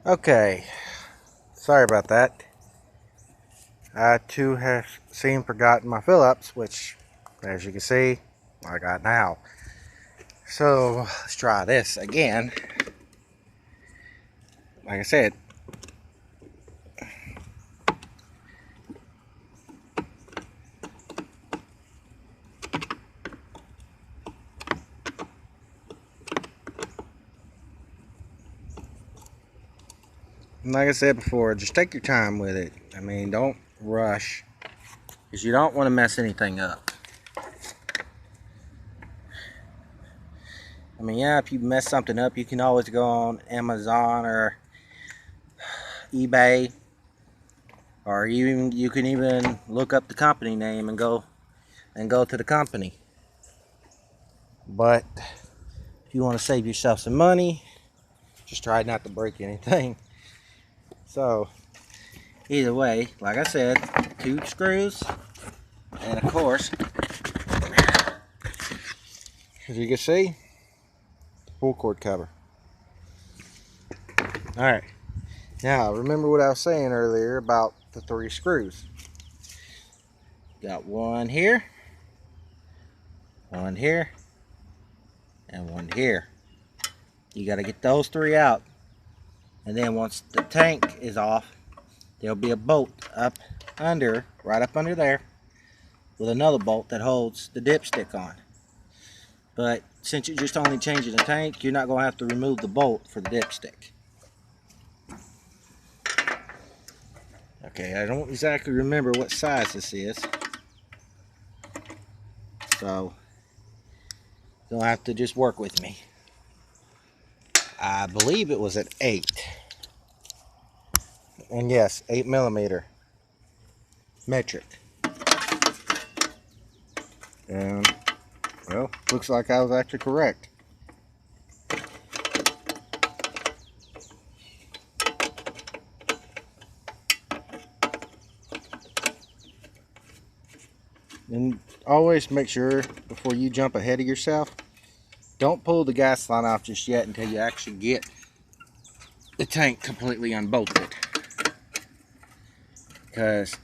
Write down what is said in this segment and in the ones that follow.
Okay, sorry about that. I too have forgotten my Phillips, which, as you can see, I got now. So let's try this again. Like I said, before, just take your time with it. I mean, don't rush, because you don't want to mess anything up. I mean, yeah, if you mess something up, you can always go on Amazon or eBay, or you can even look up the company name and go to the company. But if you want to save yourself some money, just try not to break anything. So either way, like I said, 2 screws, and of course, as you can see, full cord cover. Alright, now remember what I was saying earlier about the 3 screws. Got one here, and one here. You got to get those 3 out, and then once the tank is off, there'll be a bolt right up under there, with another bolt that holds the dipstick on. But since you're just only changing the tank, you're not going to have to remove the bolt for the dipstick. Okay, I don't exactly remember what size this is, so you'll have to just work with me. I believe it was an 8. And yes, 8mm metric. And, well, looks like I was actually correct. And always make sure, before you jump ahead of yourself, don't pull the gas line off just yet until you actually get the tank completely unbolted. Because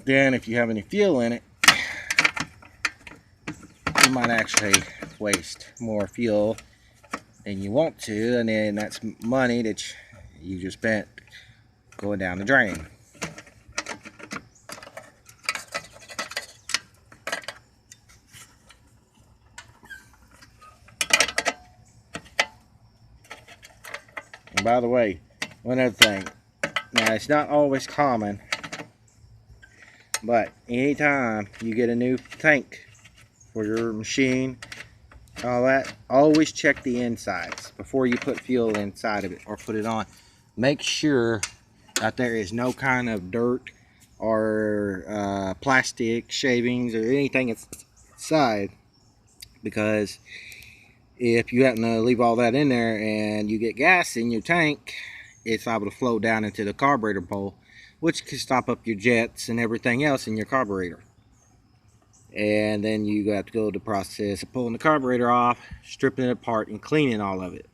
then if you have any fuel in it, you might actually waste more fuel than you want to, and then that's money that you just spent going down the drain. And by the way, one other thing, now it's not always common, but anytime you get a new tank for your machine, all that, always check the insides before you put fuel inside of it or put it on. Make sure that there is no kind of dirt or plastic shavings or anything inside, because if you happen to leave all that in there and you get gas in your tank, it's able to flow down into the carburetor bowl, which can stop up your jets and everything else in your carburetor. And then you have to go the process of pulling the carburetor off, stripping it apart, and cleaning all of it.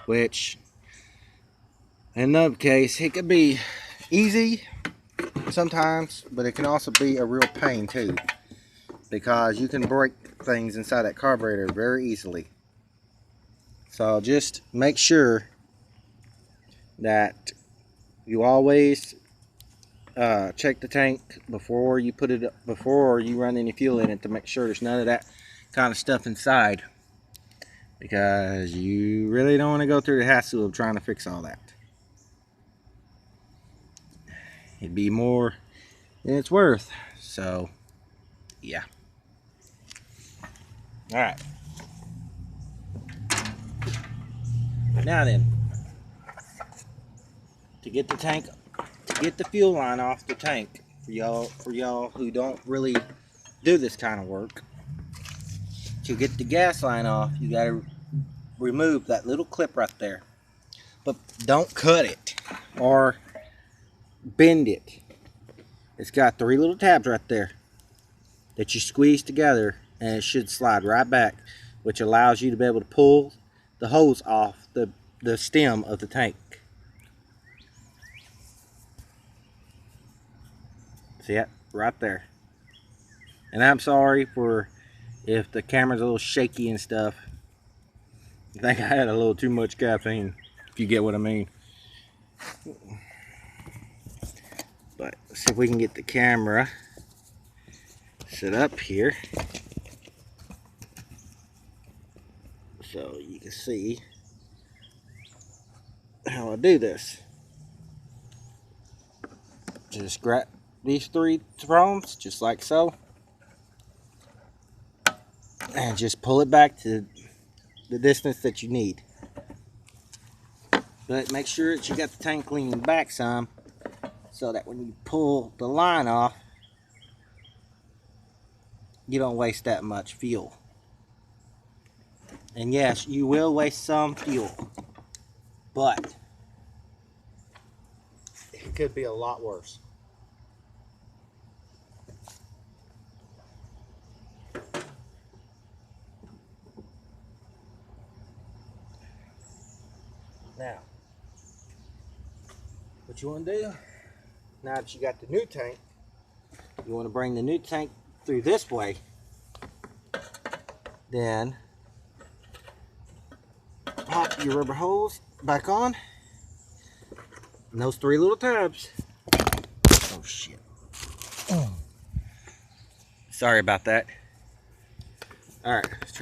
Which, in another case, it could be easy sometimes, but it can also be a real pain too, because you can break things inside that carburetor very easily. So just make sure that you always check the tank before you run any fuel in it, to make sure there's none of that kind of stuff inside, because you really don't want to go through the hassle of trying to fix all that. It'd be more than it's worth. So yeah. All right, now then, to get the fuel line off the tank, for y'all who don't really do this kind of work, to get the gas line off, you got to remove that little clip right there. But don't cut it or bend it. It's got 3 little tabs right there that you squeeze together, and it should slide right back, which allows you to be able to pull the hose off the stem of the tank. See it? Right there. And I'm sorry for if the camera's a little shaky and stuff. I think I had a little too much caffeine, if you get what I mean. But let's see if we can get the camera set up here so you can see how I do this. Just grab these 3 thrones just like so, and just pull it back to the distance that you need. But make sure that you got the tank leaning back some, so that when you pull the line off, you don't waste that much fuel. And yes, you will waste some fuel, but it could be a lot worse. Now, what you want to do, now that you got the new tank, you want to bring the new tank through this way. Then pop your rubber hose back on, and those 3 little tabs. Oh shit. Sorry about that. Alright, let's try.